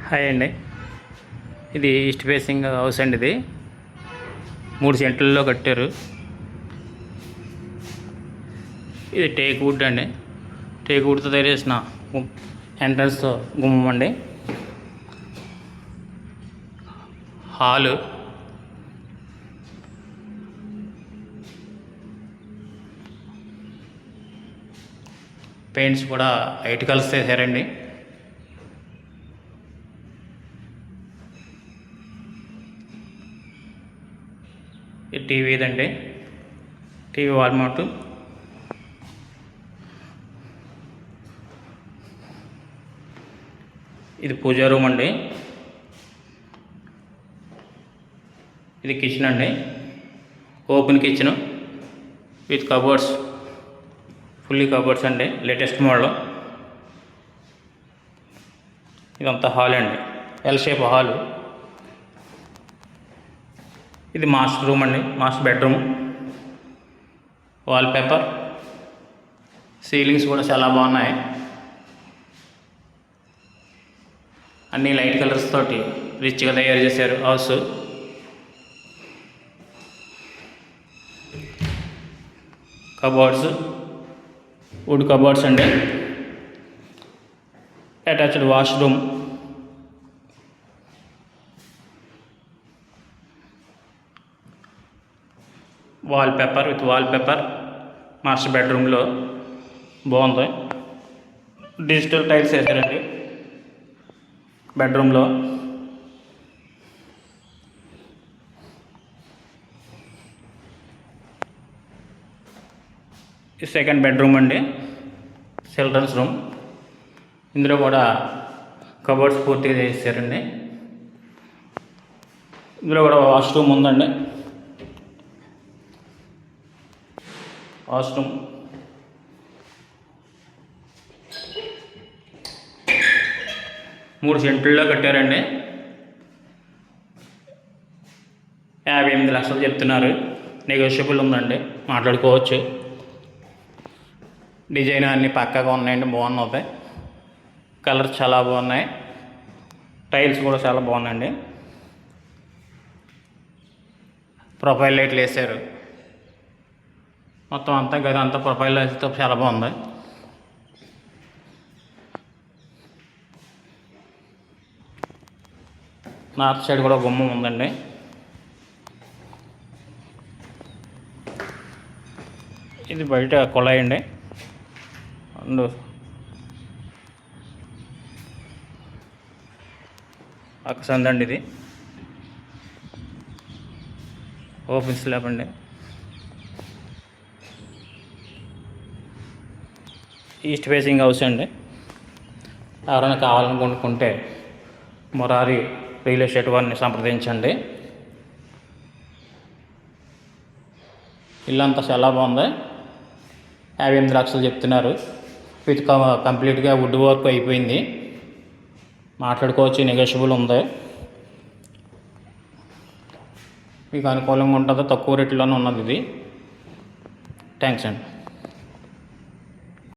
Hi అండి. ఇది east facing house అండి. ఇది 3 సెంట్లలో కట్టారు. ఇది టేక్ వుడ్ అండి. టేక్ వుడ్తో తయారు చేసిన ఎంట్రన్స్ గుమ్మం అండి. హాలు, పెయింట్స్ కూడా లైట్ కలర్స్ వేసారండి. ఈ టీవీ ఇదండి, టీవీ వాల్ మౌంట్. ఇది పూజా రూమ్ అండి. ఇది కిచెన్ అండి, open kitchen with cupboards, fully cupboards అండి, లేటెస్ట్ మోడల్. ఇదంతా హాల్ అండి, ఎల్ షేప్ హాలు. ఇది మాస్టర్ రూమ్ అండి, master bedroom. Wall paper, ceilings కూడా చాలా బాగున్నాయి. అన్నీ లైట్ కలర్స్ తోటి రిచ్గా తయారు చేశారు హౌస్. కబోర్డ్స్, వుడ్ కబోర్డ్స్ అండి. Attached washroom. Wall paper with wall paper master బెడ్రూమ్లో బాగుంది. డిజిటల్ టైల్స్ వేసారండి బెడ్రూమ్లో. ఈ సెకండ్ బెడ్రూమ్ అండి, చిల్డ్రన్స్ రూమ్. ఇందులో కూడా కబోర్డ్స్ పూర్తిగా చేసారండి. ఇందులో కూడా వాష్రూమ్ ఉందండి. వాష్రూమ్, మూడు సెంట్లలో కట్టారండి. 58 లక్షలు చెప్తున్నారు. నెగోషియబుల్ ఉందండి, మాట్లాడుకోవచ్చు. డిజైన్ అన్నీ పక్కాగా ఉన్నాయండి, బాగున్నాయి. కలర్స్ చాలా బాగున్నాయి. టైల్స్ కూడా చాలా బాగున్నాయండి. ప్రొఫైల్ లైట్లు వేసారు. మొత్తం అంతా గది అంతా ప్రొఫైల్ లైట్తో చాలా బాగుంది. నార్త్ సైడ్ కూడా గుమ్మం ఉందండి. ఇది బయట కుళాయి అండి. అండ్ అక్కసందండి. ఇది ఓపెన్ స్లాబ్ అండి. ఈస్ట్ ఫేసింగ్ హౌస్ అండి. ఎవరైనా కావాలనుకుంటే మురారి రియల్ ఎస్టేట్ వారిని సంప్రదించండి. ఇల్లంతా చాలా బాగుంది. 58 లక్షలు చెప్తున్నారు. విత్ కంప్లీట్గా వుడ్ వర్క్ అయిపోయింది. మాట్లాడుకోవచ్చు, నెగోషియబుల్ ఉంది. మీకు అనుకూలంగా ఉంటుందో, తక్కువ రేట్లోనే ఉన్నది ఇది. థ్యాంక్స్ అండి.